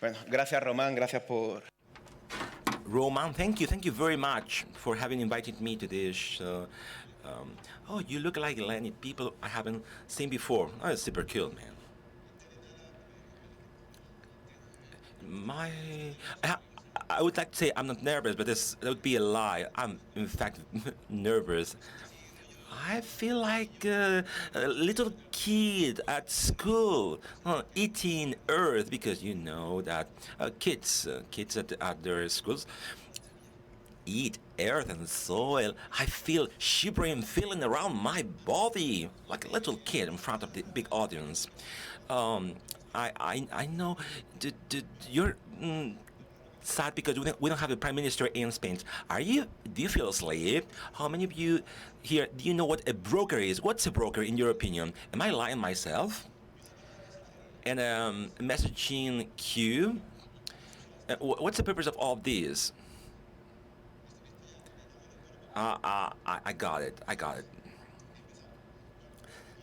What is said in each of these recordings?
Bueno, gracias Román, gracias por... Roman, thank you very much for having invited me to this. Oh, you look like Lenny, people I haven't seen before. Oh, it's super cool, man. I would like to say I'm not nervous, but that would be a lie. I'm in fact nervous. I feel like a little kid at school eating earth, because you know that kids at their schools eat earth and soil. I feel shivering feeling around my body like a little kid in front of the big audience. I know you're sad because we don't have a prime minister in Spain. Do you feel asleep? How many of you here do you know what a broker is? What's a broker in your opinion? Am I lying myself? And a messaging queue. What's the purpose of all this? I got it.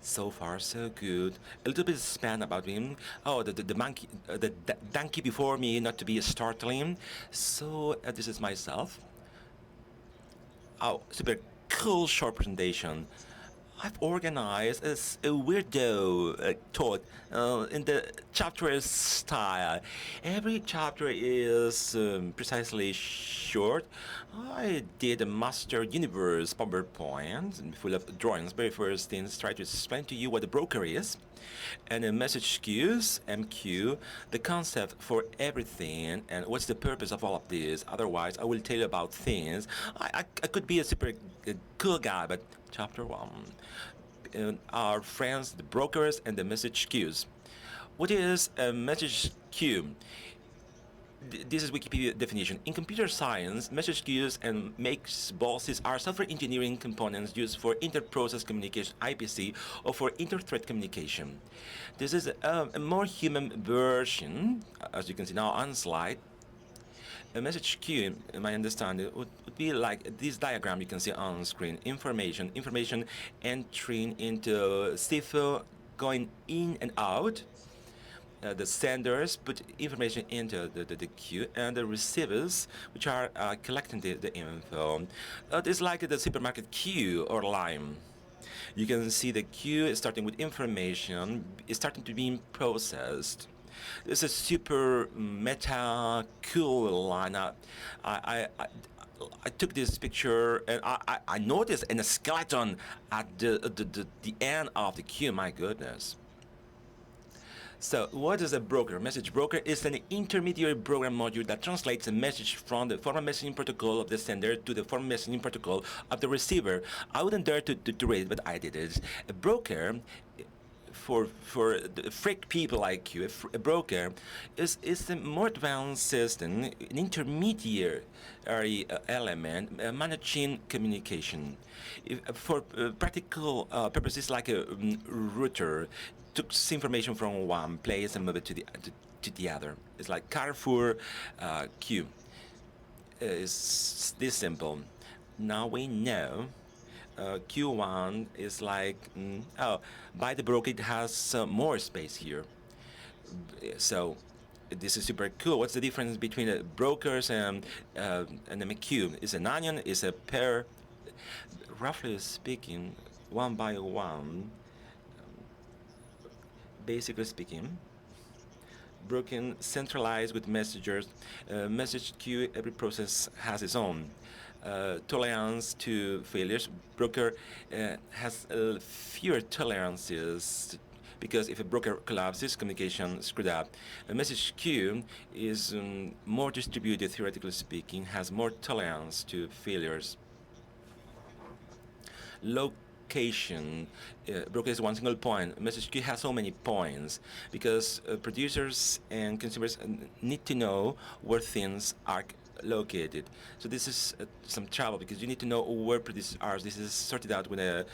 So far, so good. A little bit of span about him. Oh, the monkey, the donkey before me, not to be startling. So this is myself. Oh, super cool short presentation. I've organized a weirdo talk in the chapter style. Every chapter is precisely short. I did a master universe PowerPoint full of drawings. Very first things, try to explain to you what a broker is, and a message queues (MQ), the concept for everything, and what's the purpose of all of this. Otherwise, I will tell you about things. I could be a super cool guy, but chapter 1. Our friends, the brokers, and the message queues. What is a message queue? This is Wikipedia definition. In computer science, message queues and makes bosses are software engineering components used for inter-process communication (IPC) or for inter-thread communication. This is a more human version, as you can see now on slide. A message queue, in my understanding, would be like this diagram you can see on screen. Information entering into CIFO, going in and out. The senders put information into the queue, and the receivers, which are collecting the info. It's like the supermarket queue or line. You can see the queue is starting with information, is starting to be processed. It's a super meta cool lineup. I took this picture and I noticed a skeleton at the end of the queue. My goodness. So what is a broker? Message broker is an intermediary program module that translates a message from the formal messaging protocol of the sender to the formal messaging protocol of the receiver. I wouldn't dare to read, but I did it. A broker, for the freak people like you, a broker is a more advanced system, an intermediary element managing communication. For practical purposes, like a router, took information from one place and moved it to the other. It's like Carrefour queue. It's this simple. Now we know. Q1 is like, by the broker it has more space here. So this is super cool. What's the difference between brokers and a MQ? Is an onion, is a pear. Roughly speaking, one by one, basically speaking, broken, centralized with messengers. Message queue, every process has its own. Tolerance to failures. Broker has fewer tolerances, because if a broker collapses, communication screwed up. A message queue is more distributed, theoretically speaking, has more tolerance to failures. Location. Broker is one single point. Message queue has so many points because producers and consumers need to know where things are located. So this is some trouble, because you need to know where producers are. This is sorted out with a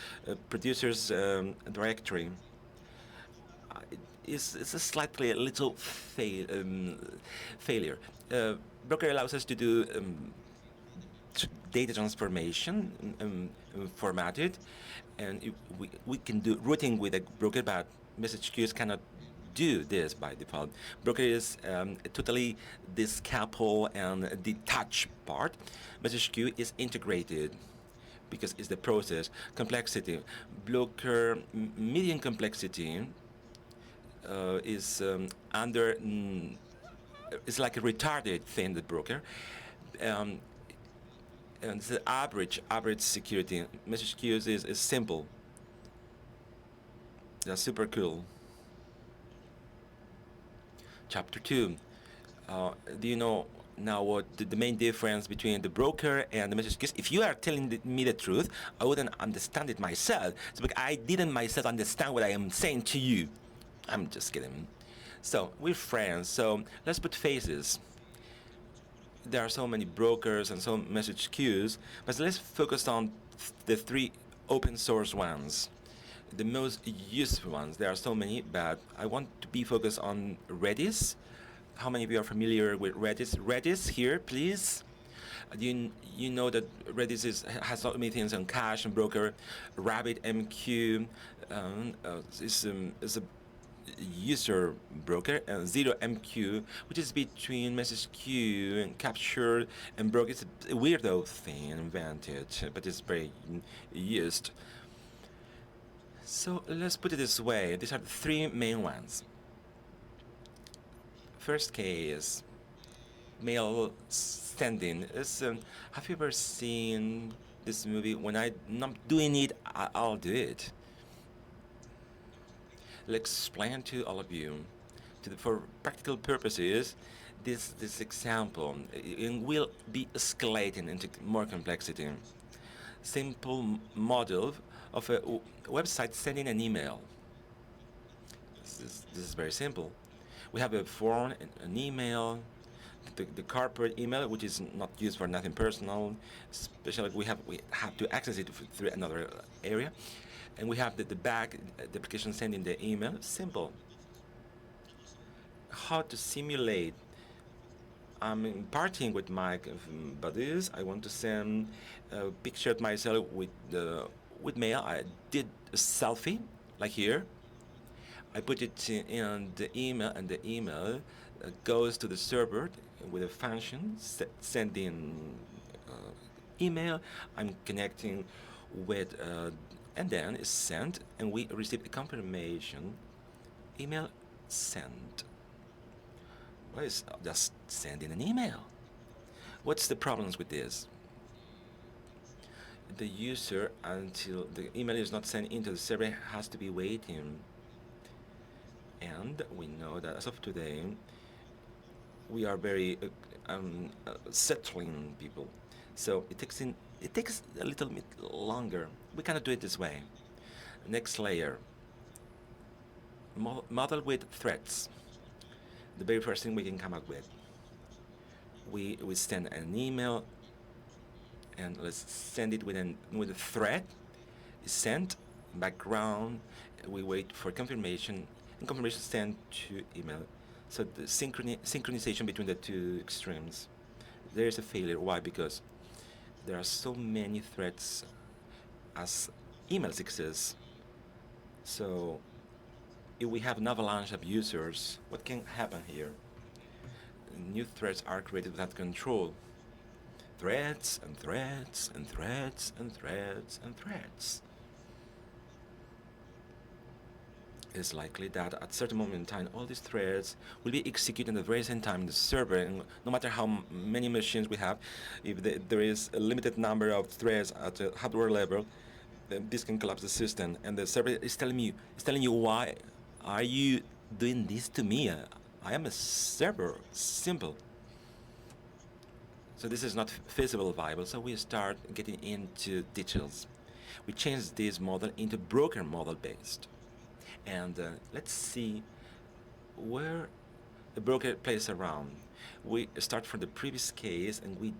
producer's directory. It's a slightly a little failure. Broker allows us to do data transformation, formatted, and we can do routing with a broker, but message queues cannot do this by default. Broker is totally decouple and detached part. Message queue is integrated because it's the process. Complexity. Broker medium complexity is under. It's like a retarded thing, the broker. Um, and the average security. Message queues is simple. That's super cool. Chapter 2. Do you know now what the main difference between the broker and the message queues? If you are telling me the truth, I wouldn't understand it myself. So because I didn't myself understand what I am saying to you. I'm just kidding. So we're friends, so let's put faces. There are so many brokers and so message queues, but let's focus on the 3 open source ones, the most useful ones. There are so many, but I want to be focused on Redis. How many of you are familiar with Redis? Redis here, please. You know that Redis has so many things on cache and broker. RabbitMQ is a user broker, and ZeroMQ, which is between message queue and capture and broker. It's a weirdo thing invented, but it's very used. So let's put it this way. These are the 3 main ones. First case, mail sending. Have you ever seen this movie? When I'm not doing it, I'll do it. I'll explain to all of you, for practical purposes, this example will be escalating into more complexity. Simple model of a website sending an email. This is very simple. We have a form, an email, the corporate email, which is not used for nothing personal. Especially we have to access it through another area. And we have the back, the application sending the email. Simple. How to simulate? I'm partying with my buddies. I want to send a picture of myself with mail. I did a selfie, like here. I put it in the email, and the email goes to the server with a function sending email. I'm connecting with and then it's sent, and we receive a confirmation. Email sent. Well, it's just sending an email. What's the problems with this? The user, until the email is not sent into the server, has to be waiting. And we know that as of today, we are very settling people. So it takes a little bit longer. We cannot do it this way. Next layer. Model with threads. The very first thing we can come up with. We send an email, and let's send it with a thread. It's sent. Background. We wait for confirmation, and confirmation sent to email. So the synchronization between the 2 extremes. There is a failure. Why? Because there are so many threads as emails exist. So if we have an avalanche of users, what can happen here? New threads are created without control. Threads and threads and threads and threads and threads. It's likely that at a certain moment in time, all these threads will be executed at the very same time in the server, and no matter how many machines we have, if there is a limited number of threads at the hardware level, then this can collapse the system, and the server is telling you, why are you doing this to me? I am a server. Simple. So this is not feasible, viable, so we start getting into details. We change this model into broker model based. And let's see where the broker plays around. We start from the previous case, and we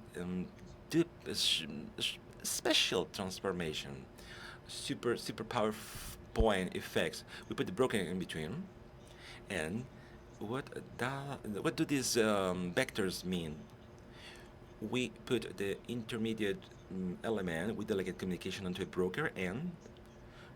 do a special transformation, super power point effects. We put the broker in between, and what do these vectors mean? We put the intermediate element with delegate communication onto a broker, and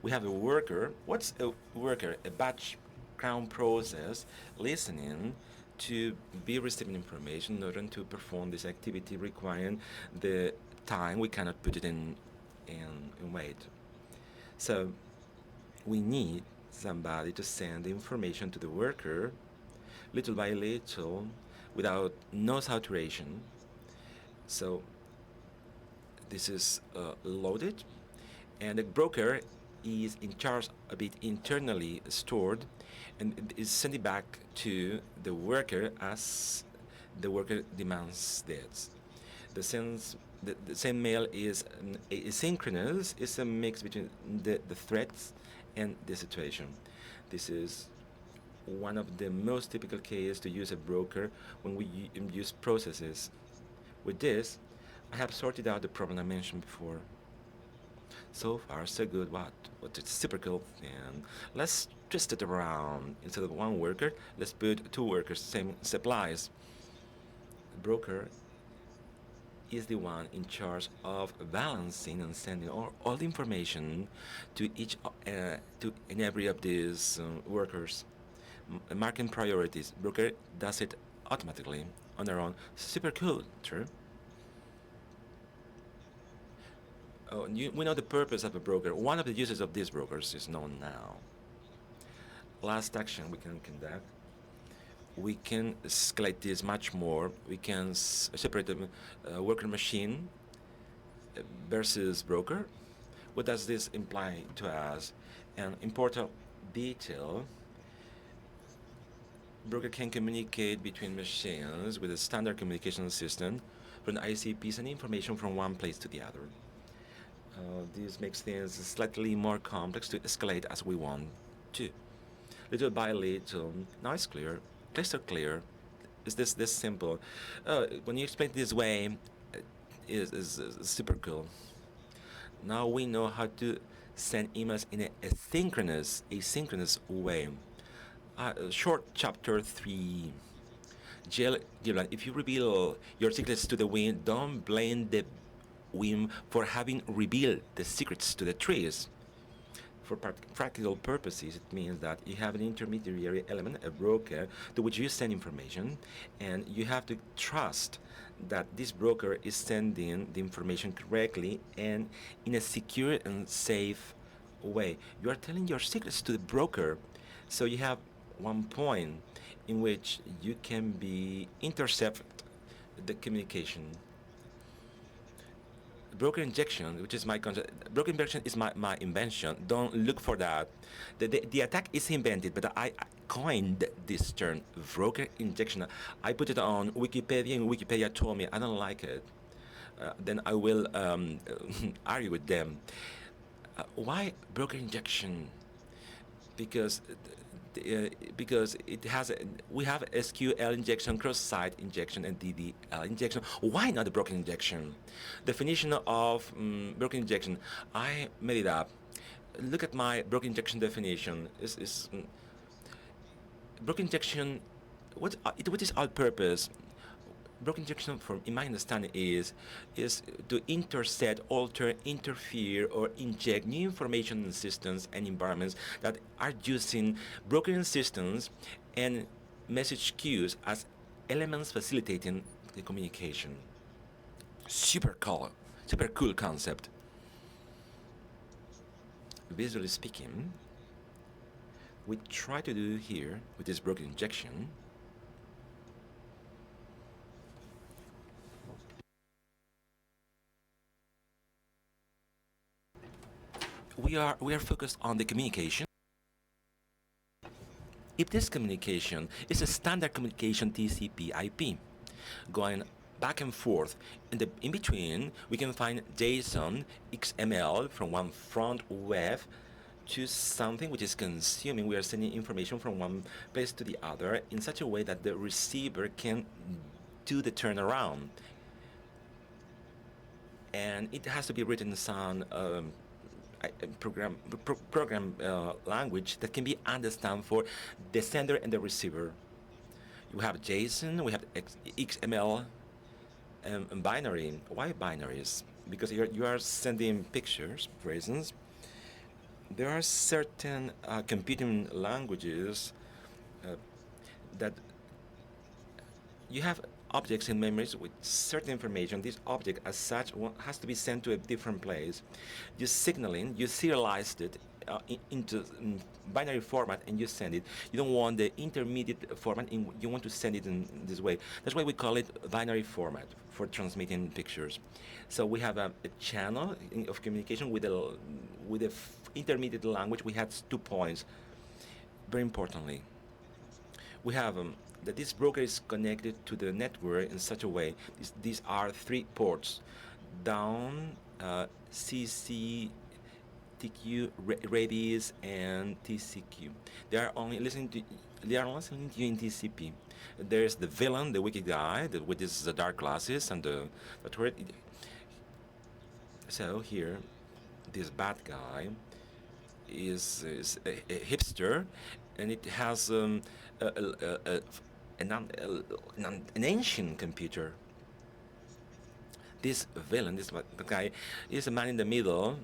we have a worker. What's a worker? A batch background process, listening to be receiving information in order to perform this activity requiring the time. We cannot put it in wait. So we need somebody to send the information to the worker little by little without no saturation. So this is loaded, and the broker is in charge of it internally stored and is sent it back to the worker as the worker demands this. The same mail is asynchronous. It's a mix between the threads and the situation. This is one of the most typical cases to use a broker when we use processes. With this, I have sorted out the problem I mentioned before. So far, so good. What a super cool thing. Let's twist it around. Instead of one worker, let's put two workers, same supplies. The broker is the one in charge of balancing and sending all the information to each to and every of these workers. Marking priorities. Broker does it automatically on their own. Super cool, true. Oh, we know the purpose of a broker. One of the uses of these brokers is known now. Last action we can conduct. We can escalate this much more. We can separate the worker machine versus broker. What does this imply to us? An important detail. Broker can communicate between machines with a standard communication system from the ICPs and information from one place to the other. This makes things slightly more complex to escalate as we want to. Little by little, now it's clear, crystal clear. Is this simple? When you explain it this way, is super cool. Now we know how to send emails in a asynchronous way. Short chapter 3. Gillian, if you reveal your secrets to the wind, don't blame the wind for having revealed the secrets to the trees. For practical purposes, it means that you have an intermediary element, a broker, to which you send information, and you have to trust that this broker is sending the information correctly and in a secure and safe way. You are telling your secrets to the broker, so you have one point in which you can be intercept the communication. Broker injection, which is my concept. Broker injection is my invention. Don't look for that. The attack is invented, but I coined this term, broker injection. I put it on Wikipedia, and Wikipedia told me I don't like it. Then I will argue with them. Why broker injection? Because it has we have SQL injection, cross-site injection, and DDL injection. Why not the broker injection? Definition of broker injection. I made it up. Look at my broker injection definition. Broker injection. What is our purpose? Broker injection, in my understanding, is to intercept, alter, interfere, or inject new information in systems and environments that are using broken systems and message queues as elements facilitating the communication. Super cool concept. Visually speaking, we try to do here with this broker injection. We are focused on the communication. If this communication is a standard communication TCP/IP, going back and forth, in between we can find JSON, XML from one front web to something which is consuming. We are sending information from one place to the other in such a way that the receiver can do the turnaround, and it has to be written in some program language that can be understood for the sender and the receiver. You have JSON, we have XML, and binary. Why binaries? Because you are sending pictures, for instance. There are certain computing languages that you have objects in memories with certain information. This object, as such, has to be sent to a different place. You signaling, you serialized it into binary format, and you send it. You don't want the intermediate format. You want to send it in this way. That's why we call it binary format for transmitting pictures. So we have a channel of communication with a intermediate language. We had 2 points. Very importantly, we have that this broker is connected to the network in such a way. These are 3 ports: down, CC, TQ, Redis, and TCQ. They are only listening to you in TCP. There's the villain, the wicked guy, with his dark glasses and the turret. So here, this bad guy is a hipster, and it has an ancient computer. This villain, this guy, is a man in the middle.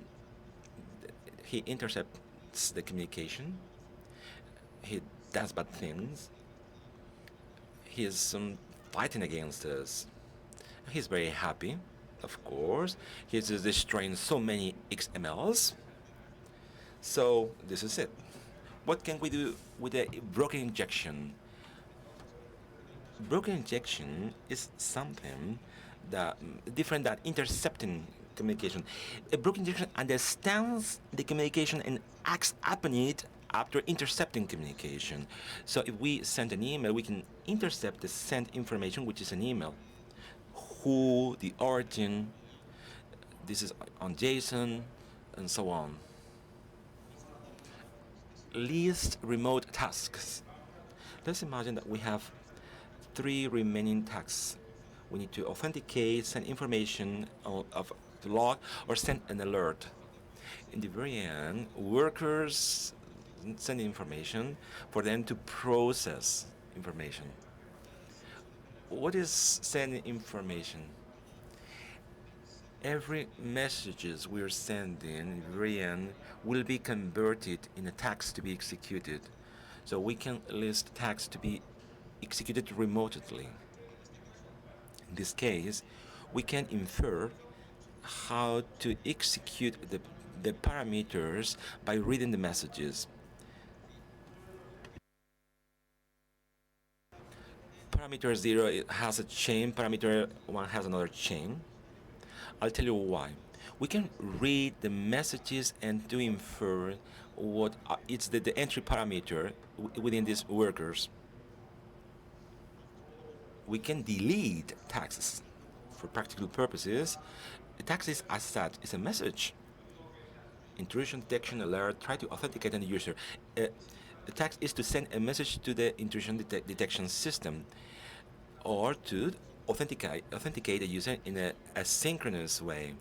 He intercepts the communication. He does bad things. He is fighting against us. He's very happy, of course. He's destroying so many XMLs. So this is it. What can we do with a broken injection? Broken injection is something that different than intercepting communication. A broken injection understands the communication and acts upon it after intercepting communication. So if we send an email, we can intercept the sent information, which is an email. Who, the origin, this is on JSON, and so on. Least remote tasks. Let's imagine that we have 3 remaining tasks. We need to authenticate, send information of the log, or send an alert. In the very end, workers send information for them to process information. What is sending information? Every messages we're sending in the very end will be converted in a task to be executed. So we can list tasks to be executed remotely. In this case, we can infer how to execute the parameters by reading the messages. Parameter 0 has a chain, parameter 1 has another chain. I'll tell you why. We can read the messages and to infer what it's the entry parameter within these workers. We can delete tags for practical purposes. A tag is as such is a message. Intrusion detection alert, try to authenticate a user. A tag is to send a message to the intrusion detection system, or to authenticate a user in a asynchronous way.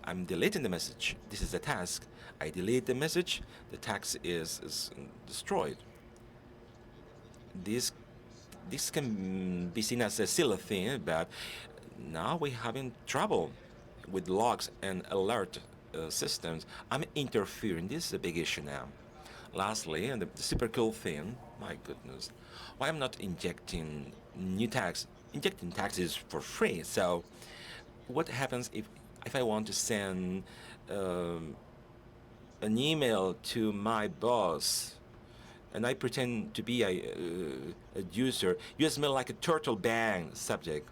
I'm deleting the message. This is the task. I delete the message. The task is destroyed. This can be seen as a silly thing, but now we're having trouble with logs and alert systems. I'm interfering. This is a big issue now. Lastly, and the super cool thing, my goodness, why I'm not injecting new tags? Injecting tags is for free. So what happens if I want to send an email to my boss, and I pretend to be a user? You smell like a turtle bang subject.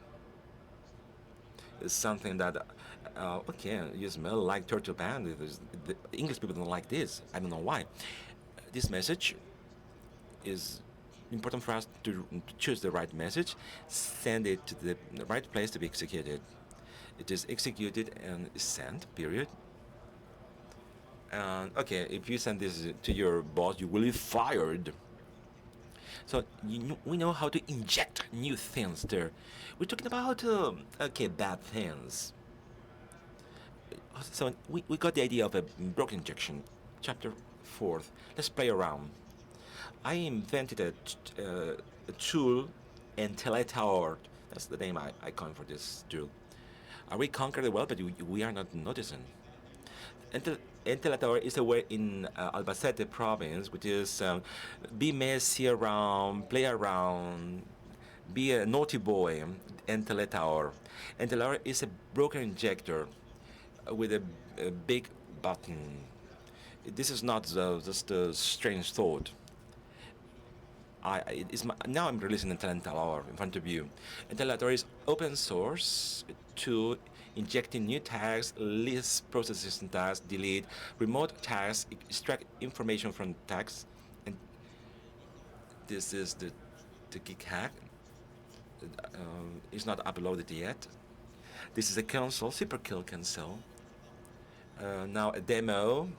It's something that, okay, you smell like turtle bang. The English people don't like this. I don't know why. This message is important for us to choose the right message, send it to the right place to be executed. It is executed and sent, period. And okay, if you send this to your boss, you will be fired. So we know how to inject new things there. We're talking about, okay, bad things. So we got the idea of a broken injection. Chapter 4. Let's play around. I invented a tool, Tower. That's the name I coined for this tool. We conquered the world, but we are not noticing. Intelator is a word in Albacete province, which is be messy around, play around, be a naughty boy. Intelator. Intelator is a broker injector with a big button. This is not just a strange thought. Now I'm releasing Intelator in front of you. Intelator is open source tool injecting new tags, list processes and tags, delete remote tags, extract information from tags, and this is the gig hack. It's not uploaded yet. This is a console, super kill console. Now a demo,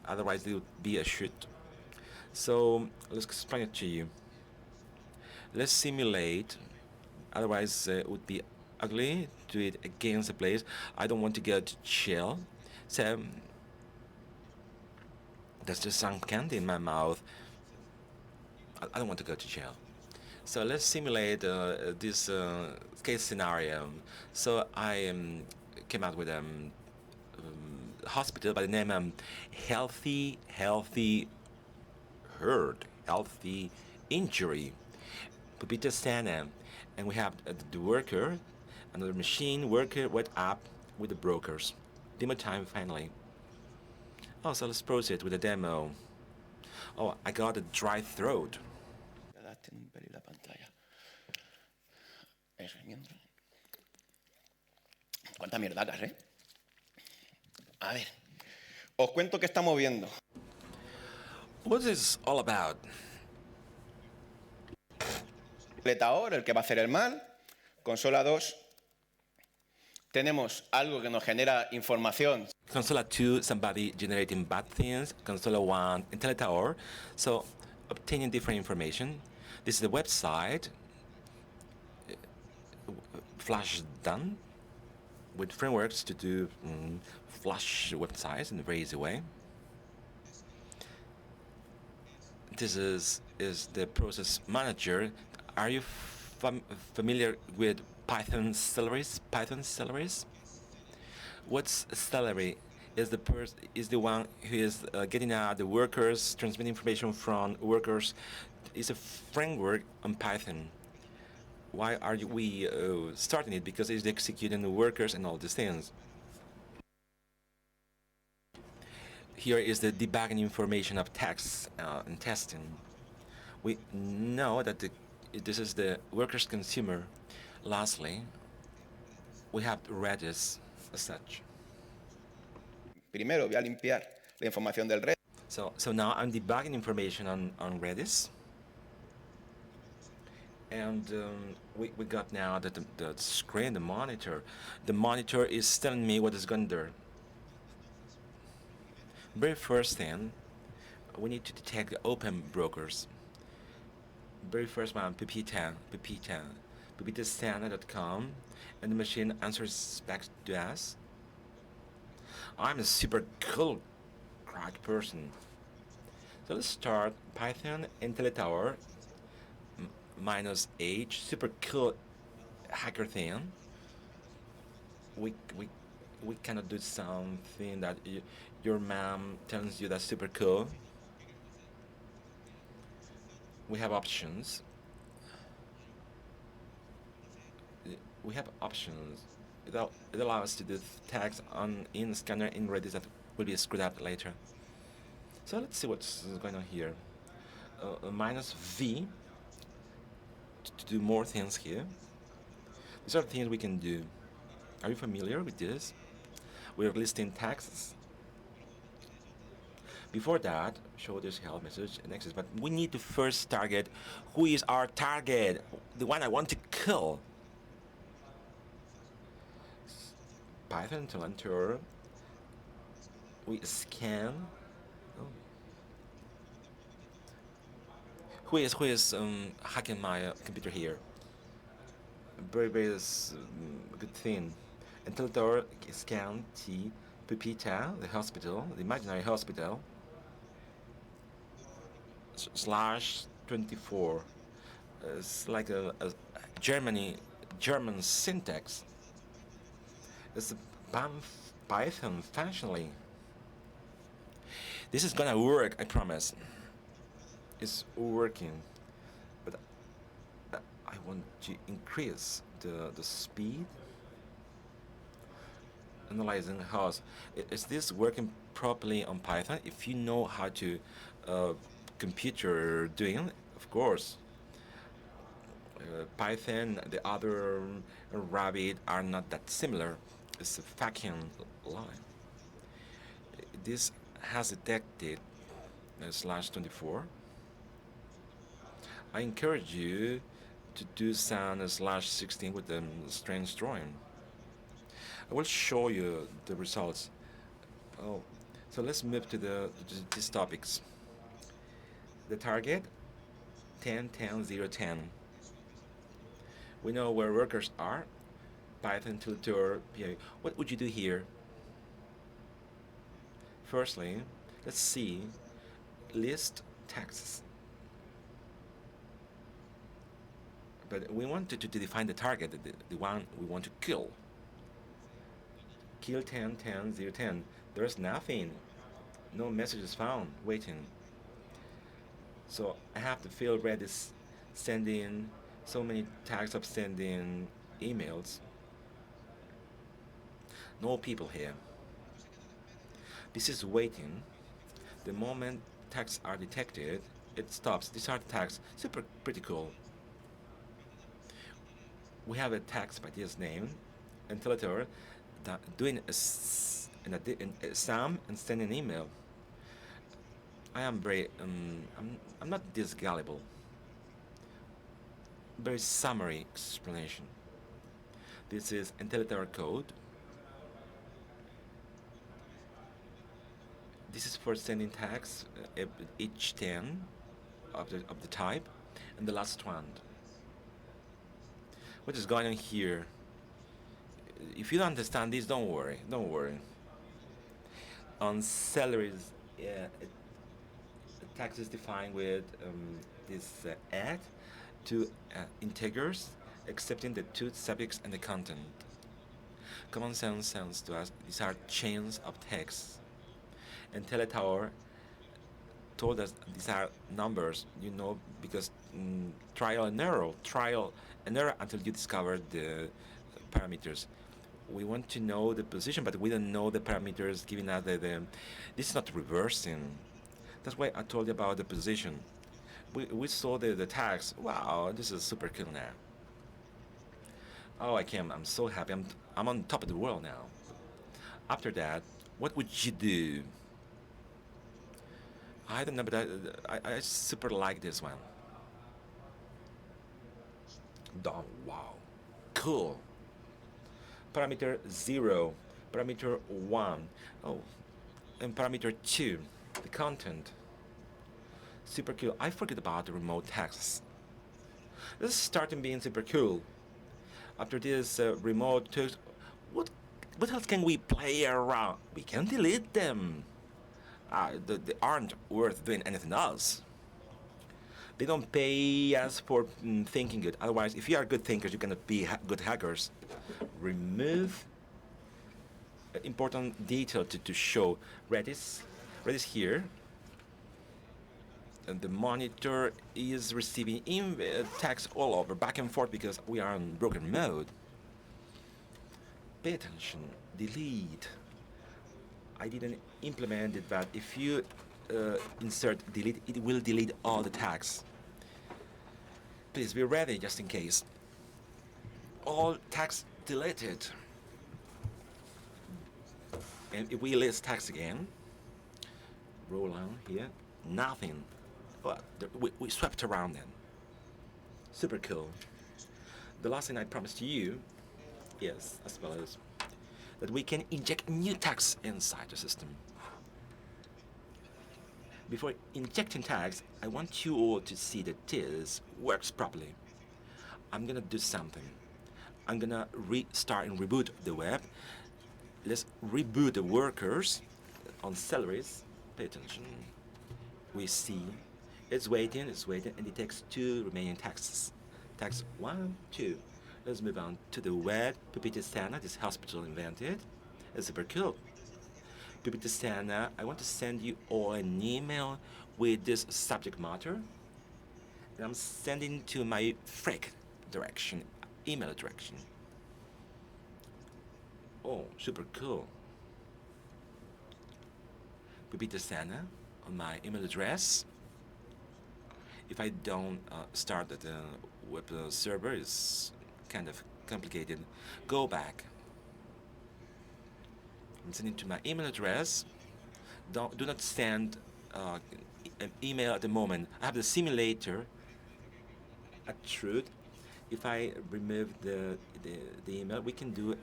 otherwise it would be a shoot. So let's explain it to you. Let's simulate, otherwise it would be ugly. Do it against the place. I don't want to go to jail. So there's just some candy in my mouth. I don't want to go to jail. So let's simulate this case scenario. So I came out with a hospital by the name Healthy Herd, Healthy Injury. Pupita Sana, and we have the worker, another machine worker went up with the brokers. Demo time finally. Oh, so let's proceed with the demo. Oh, I got a dry throat. ¿Cuánta mierda hagas, eh? A ver, os cuento qué estamos viendo. What's this all about? El que va a hacer el mal. Consola 2. Tenemos algo que nos genera información. Consola 2, somebody generating bad things. Consola 1, Intelator. So, obtaining different information. This is the website. Flash done with frameworks to do Flash websites in a very easy way. This is the process manager. Are you familiar with Python celeries? What's celery? Is the one who is getting out the workers, transmitting information from workers. It's a framework on Python. Why are we starting it? Because it's executing the workers and all these things. Here is the debugging information of text and testing. We know that this is the workers consumer. Lastly, we have Redis as such. Primero voy a limpiar la información del Redis. So now I'm debugging information on Redis. And we got now the screen, the monitor. The monitor is telling me what is going there. Very first thing, we need to detect the open brokers. Very first one, pupitastana.com, and the machine answers back to us. I'm a super cool crack person. So let's start Python Intelator -h, super cool hacker thing. We cannot do something that your mom tells you that's super cool. We have options. It allows us to do tags in scanner in Redis that will be screwed up later. So let's see what's going on here. -v to do more things here. These are things we can do. Are you familiar with this? We're listing tags. Before that, show this help message next, but we need to first target who is our target, the one I want to kill. Python to enter. We scan. Oh. Who is hacking my computer here? Very good thing. Intelator scan T Pupita, the hospital, the imaginary hospital. /24. It's like a German syntax. It's a Python functionally. This is gonna work, I promise. It's working, but I want to increase the speed. Analyzing how is this working properly on Python? If you know how to computer doing, of course. Python, the other Rabbit are not that similar. It's a fucking lie. This has detected /24. I encourage you to do some /16 with the strange drawing. I will show you the results. Oh, so let's move to these topics. The target 10, 10, 0, 10. We know where workers are. Python tutor PA. What would you do here? Firstly, let's see list texts. But we want to define the target, the one we want to kill. Kill 10, 10, 0, 10. There's nothing. No messages found waiting. So I have to fill Redis sending so many tags of sending emails. No people here. This is waiting. The moment tags are detected, it stops. These are the tags. Pretty cool. We have a tag by this name, Intellitor, doing a sum and sending an email. I am very, I'm not this gullible. Very summary explanation. This is Intellitor code. This is for sending tags, each 10 of the type, and the last one. What is going on here? If you don't understand this, don't worry. Don't worry. On salaries, the tax is defined with this add two integers, accepting the two subjects and the content. Common sense sounds to us these are chains of text. And Teletower told us these are numbers, because trial and error until you discover the parameters. We want to know the position, but we don't know the parameters giving us this is not reversing. That's why I told you about the position. We saw the tags. Wow, this is super cool now. Oh, I'm so happy. I'm on top of the world now. After that, what would you do? I don't know, but I super like this one. Oh, wow. Cool. Parameter 0, parameter 1, oh, and parameter 2, the content. Super cool. I forget about the remote texts. This is starting being super cool. After this remote text, what else can we play around? We can delete them. They aren't worth doing anything else. They don't pay us for thinking good. Otherwise, if you are good thinkers, you cannot be good hackers. Remove important detail to show Redis here. And the monitor is receiving text all over, back and forth, because we are in broken mode. Pay attention. Delete. I didn't implement it, but if you insert delete, it will delete all the tags. Please be ready just in case. All tags deleted. And if we list tags again, roll on here, nothing. But we swept around them. Super cool. The last thing I promised to you, yes, as well as that we can inject new tags inside the system. Before injecting tags, I want you all to see that this works properly. I'm gonna do something. I'm gonna restart and reboot the web. Let's reboot the workers on salaries. Pay attention. We see it's waiting, and it takes 2 remaining tags. Tags 1, 2. Let's move on to the web. PPT Sana, this hospital invented. It's super cool. Pipita Sana, I want to send you all an email with this subject matter. And I'm sending to my frick direction, email direction. Oh, super cool. Pipita Sana on my email address. If I don't start at the web server, it's kind of complicated. Go back. I'm sending to my email address. Do not send an email at the moment. I have the simulator at Truth. If I remove the email, we can do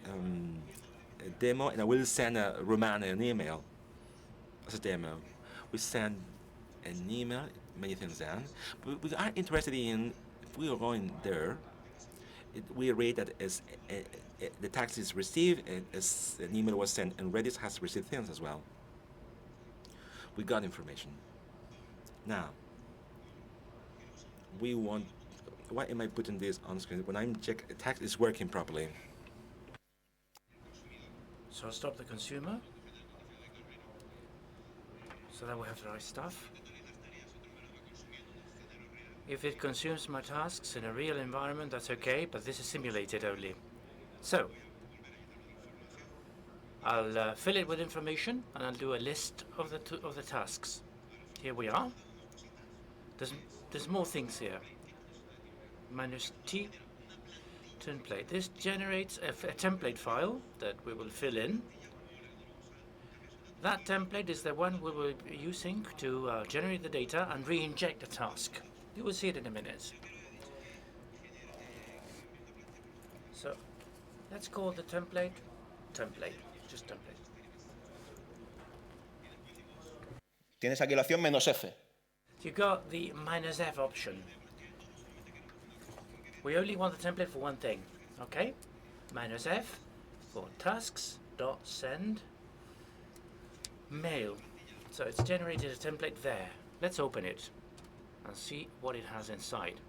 a demo, and I will send Romana an email as a demo. We send an email, many things then. But we are interested in, if we are going there, we rate that as the tax is received, and as an email was sent, and Redis has received things as well. We got information. Now, we want, why am I putting this on screen? When I'm check, tax is working properly. So I'll stop the consumer, so that we have the right stuff. If it consumes my tasks in a real environment, that's okay, but this is simulated only. So I'll fill it with information, and I'll do a list of the tasks. Here we are. There's more things here. -t template. This generates a template file that we will fill in. That template is the one we will be using to generate the data and re-inject the task. You will see it in a minute. So let's call the template, just template. Tienes aquí la opción "-f". You got the -f option. We only want the template for one thing, okay? -f for tasks.send mail. So it's generated a template there. Let's open it and see what it has inside.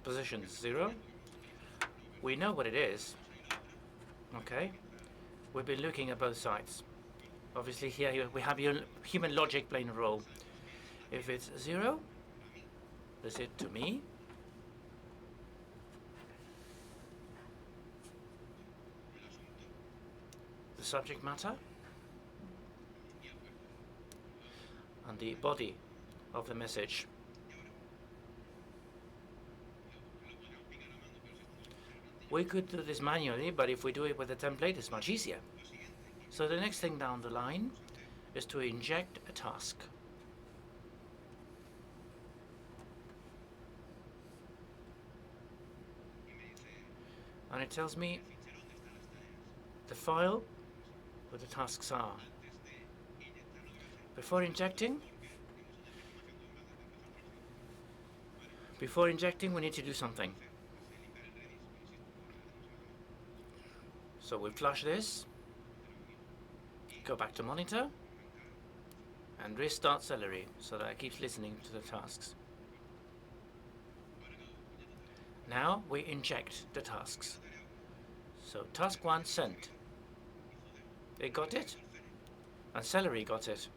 Position 0. We know what it is, okay? We've been looking at both sides. Obviously here we have human logic playing a role. If it's 0, is it to me? The subject matter and the body of the message. We could do this manually, but if we do it with a template, it's much easier. So the next thing down the line is to inject a task. And it tells me the file where the tasks are. Before injecting, we need to do something. So we'll flush this, go back to monitor, and restart Celery so that it keeps listening to the tasks. Now we inject the tasks. So task 1 sent. It got it, and Celery got it.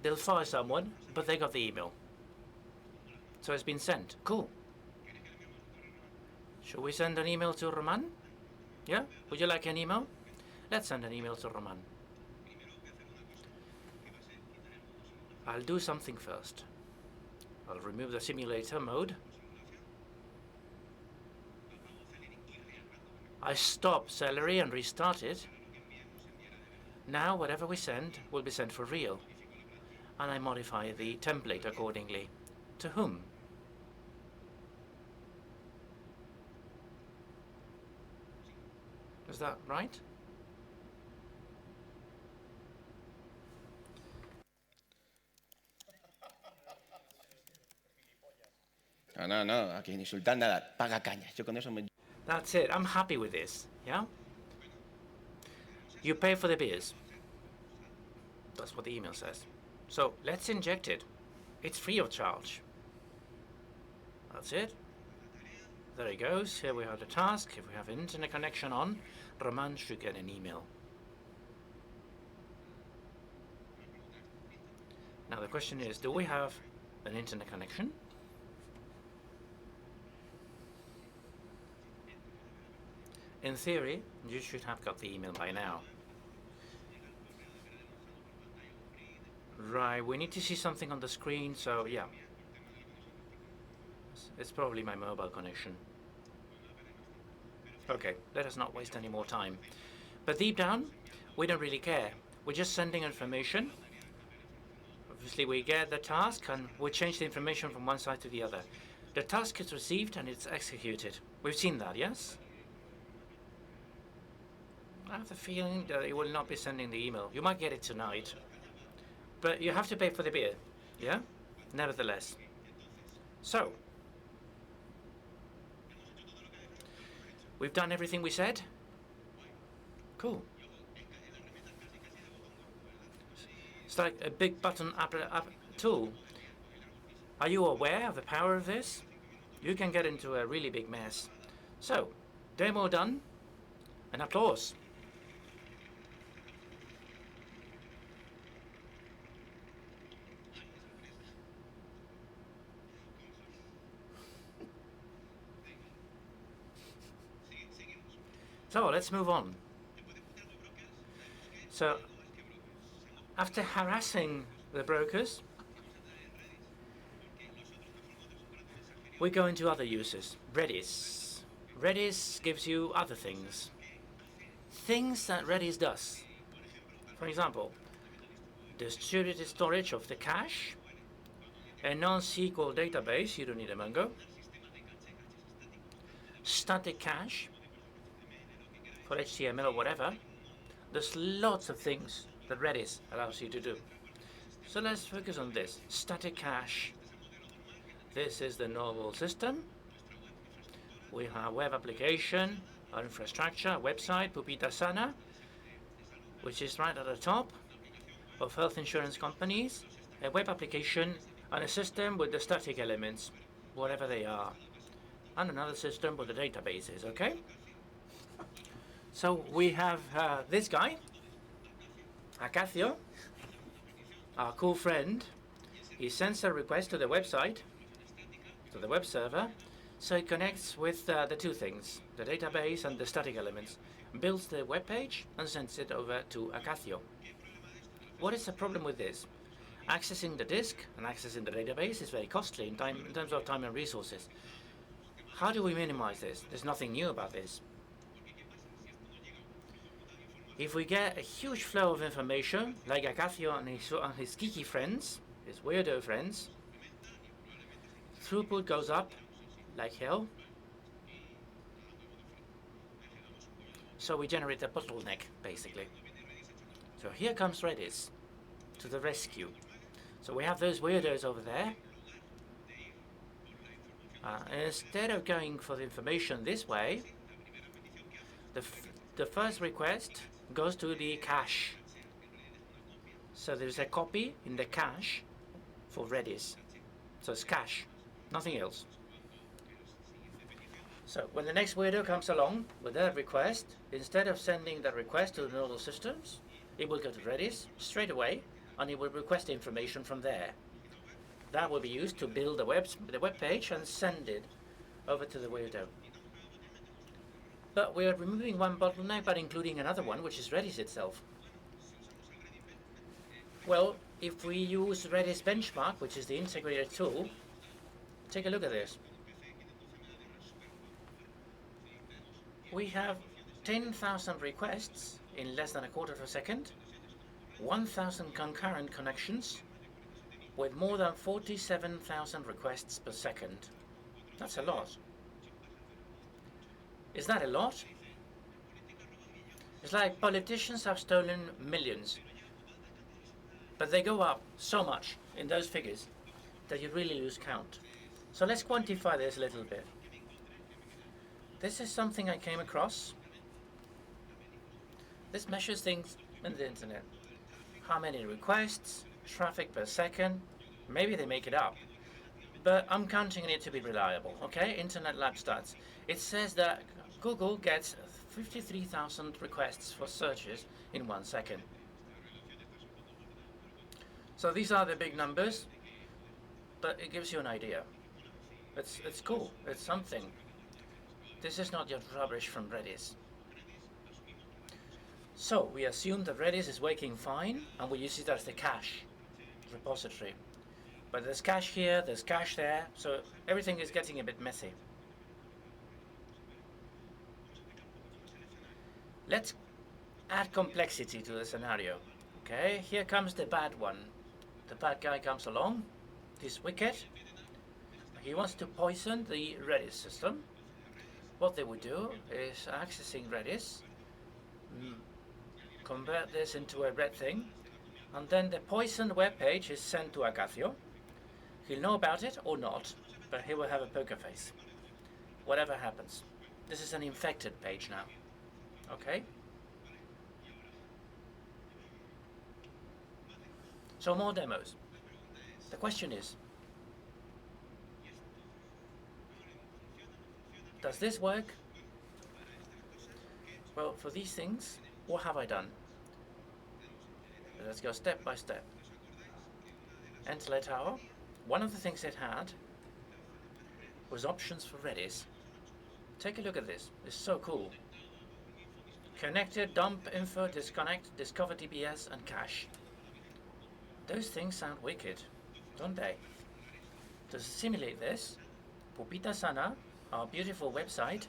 They'll fire someone, but they got the email. So it's been sent. Cool. Should we send an email to Roman? Yeah? Would you like an email? Let's send an email to Roman. I'll do something first. I'll remove the simulator mode. I stop Celery and restart it. Now whatever we send will be sent for real. And I modify the template accordingly. To whom? Is that right? No, aquí ni insultar nada. Paga cañas. Yo con eso me... That's it. I'm happy with this. Yeah? You pay for the beers. That's what the email says. So let's inject it. It's free of charge. That's it. There he goes. Here we have the task. If we have an internet connection on, Roman should get an email. Now the question is, do we have an internet connection? In theory, you should have got the email by now. Right, we need to see something on the screen, so yeah. It's probably my mobile connection. Okay, let us not waste any more time. But deep down, we don't really care. We're just sending information. Obviously, we get the task and we change the information from one side to the other. The task is received and it's executed. We've seen that, yes? I have the feeling that it will not be sending the email. You might get it tonight. But you have to pay for the beer, yeah? Nevertheless. So, we've done everything we said? Cool. It's like a big button up tool. Are you aware of the power of this? You can get into a really big mess. So, demo done, and applause. So let's move on. So after harassing the brokers, we go into other uses. Redis. Redis gives you other things. Things that Redis does. For example, distributed storage of the cache, a non-SQL database, you don't need a Mongo, static cache, for HTML or whatever. There's lots of things that Redis allows you to do. So let's focus on this. Static cache. This is the normal system. We have web application, our infrastructure, website, Pupita Sana, which is right at the top of health insurance companies, a web application and a system with the static elements, whatever they are, and another system with the databases, okay? So we have this guy, Acacio, our cool friend. He sends a request to the website, to the web server, so it connects with the two things, the database and the static elements, builds the web page and sends it over to Acacio. What is the problem with this? Accessing the disk and accessing the database is very costly in terms of time and resources. How do we minimize this? There's nothing new about this. If we get a huge flow of information, like Acacio and his geeky friends, his weirdo friends, throughput goes up like hell. So we generate a bottleneck, basically. So here comes Redis to the rescue. So we have those weirdos over there. Instead of going for the information this way, the first request goes to the cache. So there's a copy in the cache for Redis. So it's cache, nothing else. So when the next weirdo comes along with their request, instead of sending the request to the nodal systems, it will go to Redis straight away, and it will request information from there. That will be used to build the web page and send it over to the weirdo. But we are removing one bottleneck, but including another one, which is Redis itself. Well, if we use Redis Benchmark, which is the integrated tool, take a look at this. We have 10,000 requests in less than a quarter of a second, 1,000 concurrent connections, with more than 47,000 requests per second. That's a lot. Is that a lot? It's like politicians have stolen millions, but they go up so much in those figures that you really lose count. So let's quantify this a little bit. This is something I came across. This measures things in the internet. How many requests, traffic per second, maybe they make it up. but I'm counting on it to be reliable, okay? Internet Lab Stats. It says that Google gets 53,000 requests for searches in 1 second. So these are the big numbers, but it gives you an idea. It's cool, it's something. This is not just rubbish from Redis. So we assume that Redis is working fine, and we use it as the cache repository. But there's cache here, there's cache there, so everything is getting a bit messy. Let's add complexity to the scenario. Okay, here comes the bad one. The bad guy comes along, he's wicked. He wants to poison the Redis system. What they would do is accessing Redis, convert this into a red thing, and then the poisoned web page is sent to García. He'll know about it or not, but he will have a poker face. Whatever happens. This is an infected page now. Okay? So more demos. The question is, does this work? Well, for these things, what have I done? Let's go step by step. Enter Tower. One of the things it had was options for Redis. Take a look at this. It's so cool. Connected, dump, info, disconnect, discover DBS, and cache. Those things sound wicked, don't they? To simulate this, Pupita Sana, our beautiful website,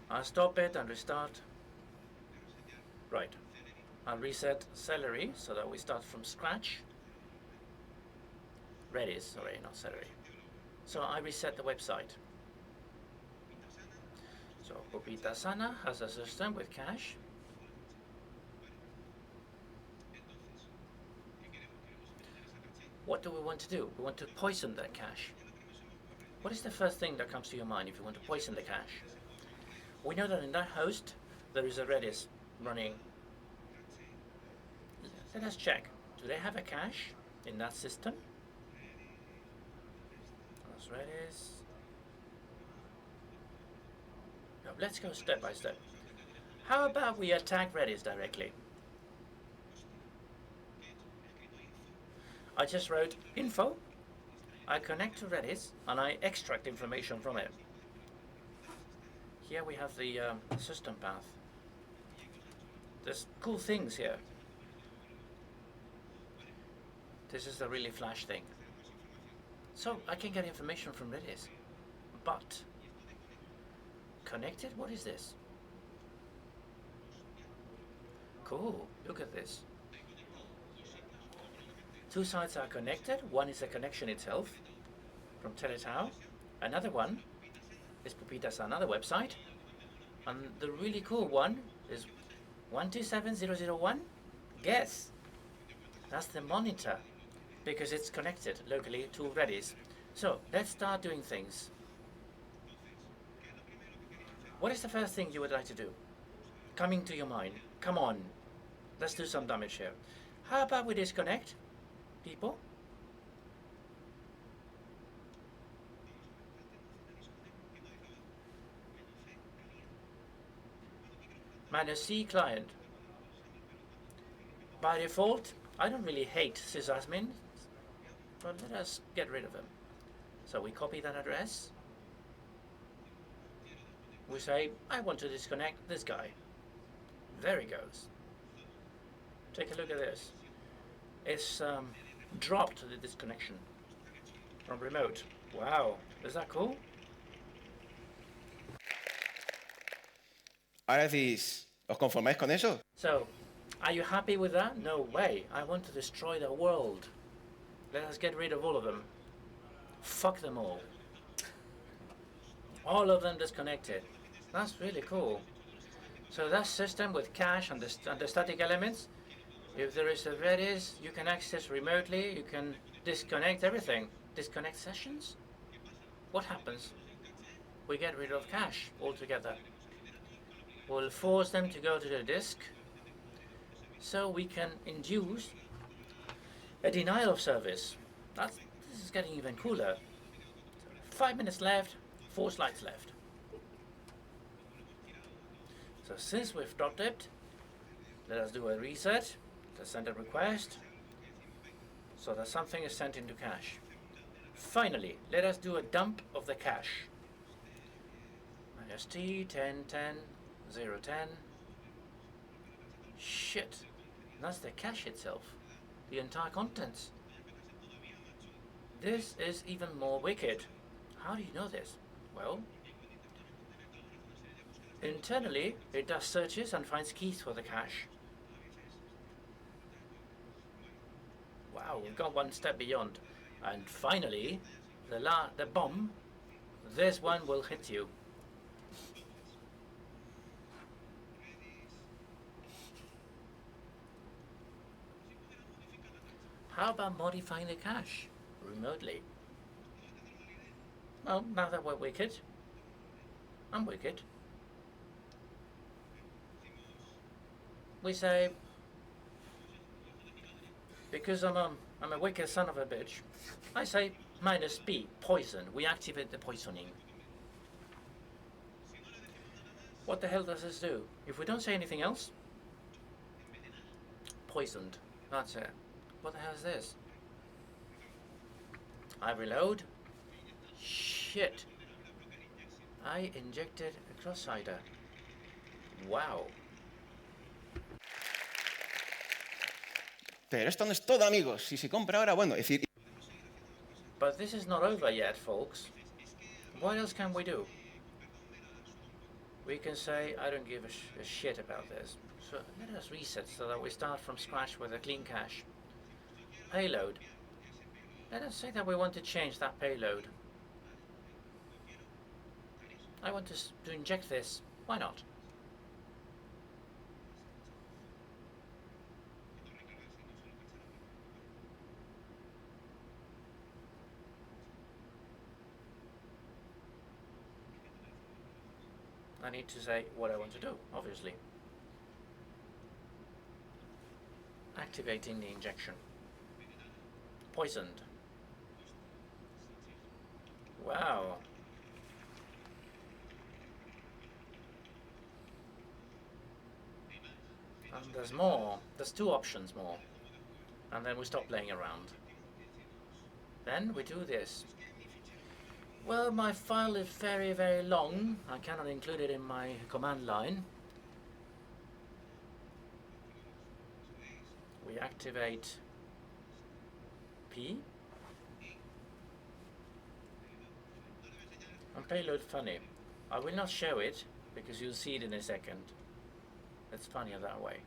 I'll stop it and restart. Right. I'll reset Celery so that we start from scratch. Redis, sorry, not Celery. So I reset the website. So Pupita Sana has a system with cache. What do we want to do? We want to poison that cache. What is the first thing that comes to your mind if you want to poison the cache? We know that in that host there is a Redis running. Let us check. Do they have a cache in that system? That's Redis. No, let's go step by step. How about we attack Redis directly? I just wrote info, I connect to Redis, and I extract information from it. Here we have the system path. There's cool things here. This is the really flash thing. So I can get information from Redis, but connected, what is this? Cool, look at this. Two sites are connected. One is the connection itself from Teletao. Another one is Pupita's another website. And the really cool one is 127001. Guess. That's the monitor because it's connected locally to Redis. So let's start doing things. What is the first thing you would like to do? Coming to your mind. Come on. Let's do some damage here. How about we disconnect? People. -C client. By default, I don't really hate sysadmin, but let us get rid of him. So we copy that address. We say, I want to disconnect this guy. There he goes. Take a look at this. It's dropped the disconnection from remote. Wow, is that cool? Ahora decís, ¿os conformáis con eso? So, are you happy with that? No way. I want to destroy the world. Let us get rid of all of them. Fuck them all. All of them disconnected. That's really cool. So that system with cache and the static elements, if there is a Redis, you can access remotely, you can disconnect everything. Disconnect sessions? What happens? We get rid of cache altogether. We'll force them to go to the disk so we can induce A denial of service. This is getting even cooler. 5 minutes left, 4 slides left. So since we've dropped it, let us do a reset. Let's send a request so that something is sent into cache. Finally, let us do a dump of the cache. -t 1010 010. Shit, that's the cache itself, the entire contents. This is even more wicked. How do you know this? Well, internally it does searches and finds keys for the cache. Wow, we've gone one step beyond. And finally, the bomb, this one will hit you. How about modifying the cache remotely? Well, now that we're wicked, I'm wicked. We say, because I'm a wicked son of a bitch, I say -p, poison. We activate the poisoning. What the hell does this do? If we don't say anything else, poisoned. That's it. What the hell is this? I reload. Shit. I injected a cross-sider. Wow. Pero esto no es todo, amigos. Si se compra ahora, bueno, es decir... But this is not over yet, folks. What else can we do? We can say, I don't give a shit about this. So let us reset so that we start from scratch with a clean cache. Payload. Let us say that we want to change that payload. I want to inject this. Why not? I need to say what I want to do, obviously. Activating the injection. Poisoned. Wow. And there's more. There's 2 options more. And then we stop playing around. Then we do this. Well, my file is very, very long. I cannot include it in my command line. We activate P. And payload funny. I will not show it because you'll see it in a second. It's funnier that way.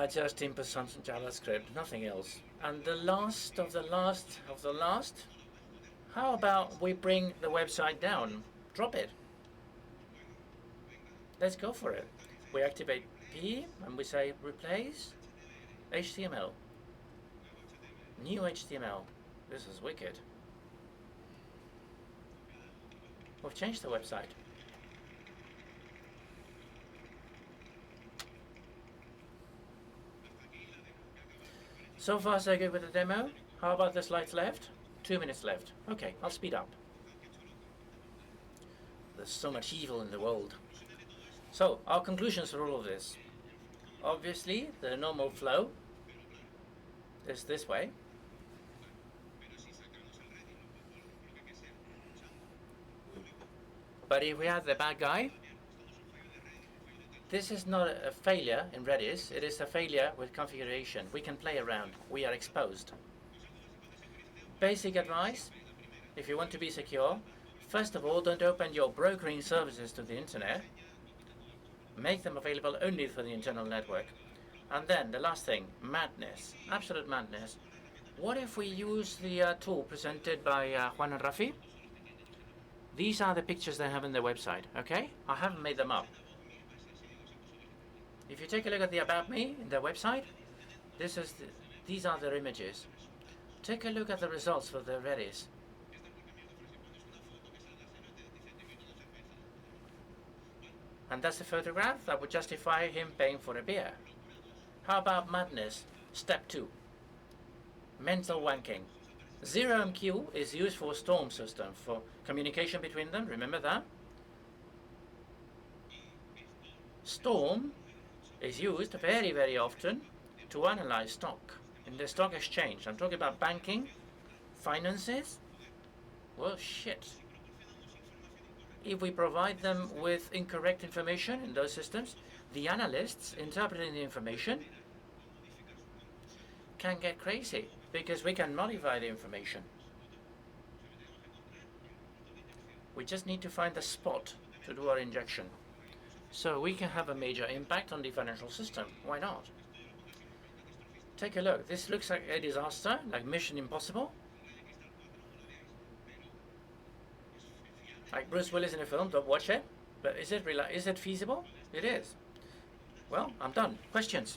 Just input some JavaScript, nothing else. And the last of the last of the last, how about we bring the website down? Drop it. Let's go for it. We activate P and we say replace HTML. New HTML. This is wicked. We've changed the website. So far so good with the demo. How about the slides left? 2 minutes left. Okay, I'll speed up. There's so much evil in the world. So, our conclusions for all of this. Obviously, the normal flow is this way. But if we have the bad guy, this is not a failure in Redis, it is a failure with configuration. We can play around, we are exposed. Basic advice, if you want to be secure, first of all, don't open your brokering services to the internet. Make them available only for the internal network. And then, the last thing, madness, absolute madness. What if we use the tool presented by Juan and Rafi? These are the pictures they have on their website, okay? I haven't made them up. If you take a look at the About Me in their website, these are their images. Take a look at the results for the Redis. And that's the photograph that would justify him paying for a beer. How about madness? Step 2. Mental wanking. 0MQ is used for storm system, for communication between them, remember that? Storm is used very, very often to analyze stock in the stock exchange. I'm talking about banking, finances. Well, shit. If we provide them with incorrect information in those systems, the analysts interpreting the information can get crazy because we can modify the information. We just need to find the spot to do our injection. So we can have a major impact on the financial system. Why not? Take a look. This looks like a disaster, like Mission Impossible. Like Bruce Willis in a film, don't watch it. But is it feasible? It is. Well, I'm done. Questions?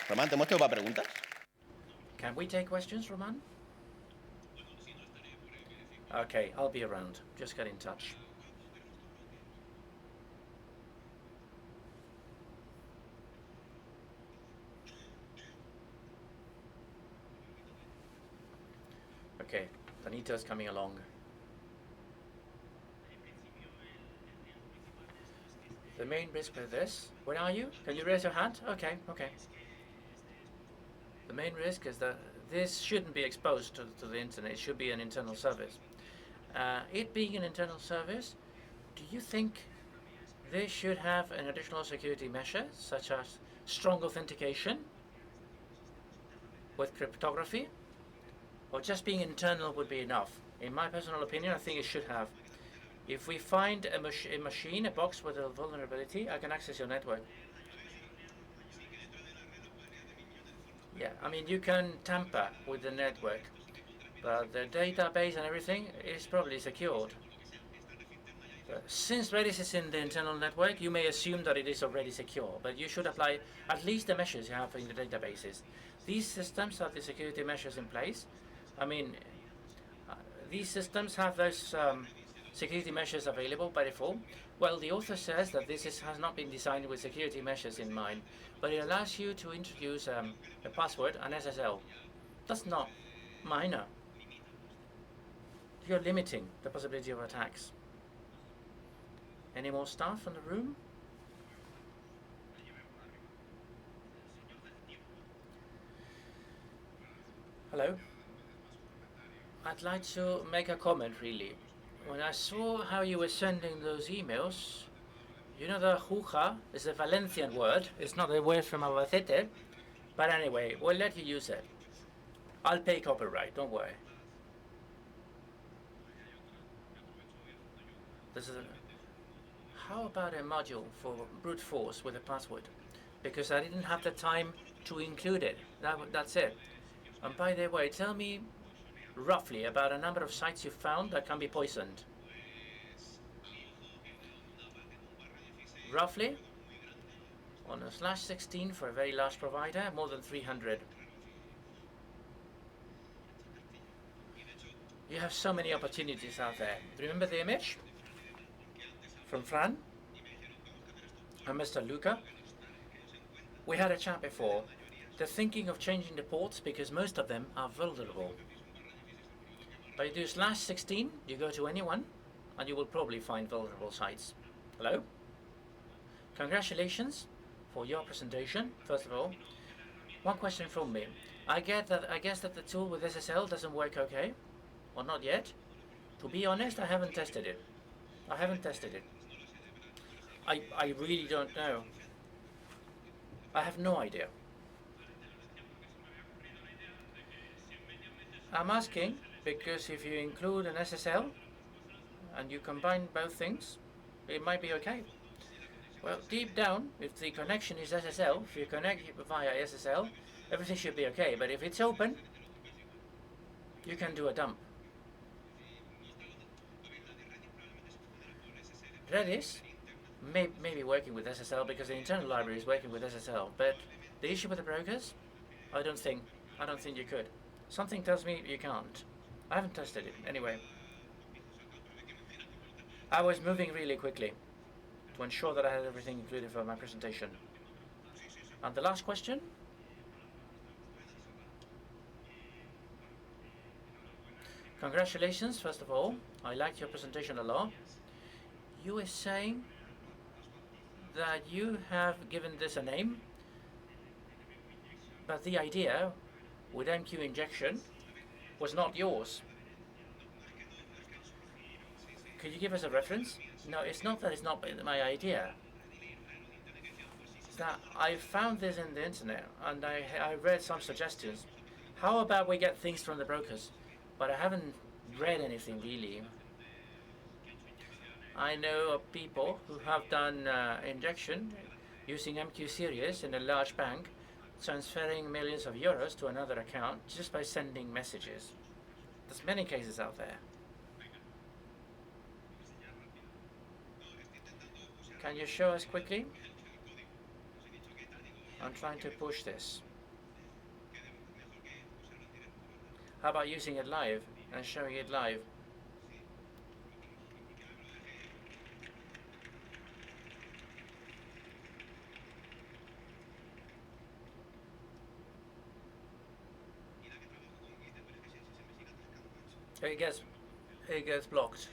Román, ¿te muestro para preguntas? Can we take questions, Roman? Okay, I'll be around. Just get in touch. Okay, Anita's coming along. The main risk with this, where are you? Can you raise your hand? Okay, okay. The main risk is that this shouldn't be exposed to the internet. It should be an internal service. It being an internal service, do you think this should have an additional security measure, such as strong authentication with cryptography? Or just being internal would be enough? In my personal opinion, I think it should have. If we find a machine, a box with a vulnerability, I can access your network. Yeah, I mean, you can tamper with the network, but the database and everything is probably secured. Since Redis is in the internal network, you may assume that it is already secure, but you should apply at least the measures you have in the databases. These systems have the security measures in place. I mean, these systems have those security measures available by default. Well, the author says that this has not been designed with security measures in mind, but it allows you to introduce a password, an SSL. That's not minor. You're limiting the possibility of attacks. Any more staff in the room? Hello? I'd like to make a comment, really. When I saw how you were sending those emails, you know the juja is a Valencian word. It's not a word from Albacete. But anyway, we'll let you use it. I'll pay copyright, don't worry. How about a module for brute force with a password? Because I didn't have the time to include it. That's it. And by the way, tell me roughly about a number of sites you found that can be poisoned. Roughly, on a /16 for a very large provider, more than 300. You have so many opportunities out there. Remember the image from Fran and Mr. Luca? We had a chat before. They're thinking of changing the ports because most of them are vulnerable. But you do /16, you go to anyone, and you will probably find vulnerable sites. Hello? Congratulations for your presentation, first of all. One question from me. I guess that the tool with SSL doesn't work okay, or not yet. To be honest, I haven't tested it. I really don't know. I have no idea. I'm asking because if you include an SSL and you combine both things, it might be okay. Well, deep down, if the connection is SSL, if you connect via SSL, everything should be okay. But if it's open, you can do a dump. Redis maybe working with SSL because the internal library is working with SSL. But the issue with the brokers, I don't think you could. Something tells me you can't. I haven't tested it anyway. I was moving really quickly to ensure that I had everything included for my presentation. And the last question. Congratulations, first of all. I liked your presentation a lot. You were saying that you have given this a name, but the idea with MQ injection was not yours. Could you give us a reference? No, it's not that it's not my idea. It's that I found this in the internet and I read some suggestions. How about we get things from the brokers? But I haven't read anything really. I know of people who have done injection using MQ series in a large bank, transferring millions of euros to another account just by sending messages. There's many cases out there. Can you show us quickly? I'm trying to push this. How about using it live and showing it live? It gets blocked.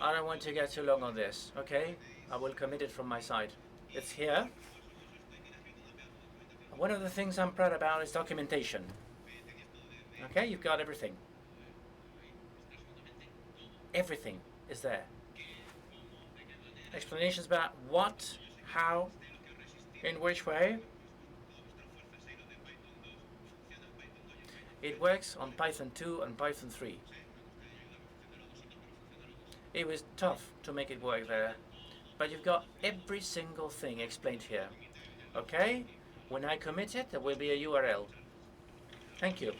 I don't want to get too long on this, okay? I will commit it from my side. It's here. One of the things I'm proud about is documentation. Okay, you've got everything. Everything is there. Explanations about what, how, in which way. It works on Python 2 and Python 3. It was tough to make it work there, but you've got every single thing explained here. Okay? When I commit it, there will be a URL. Thank you.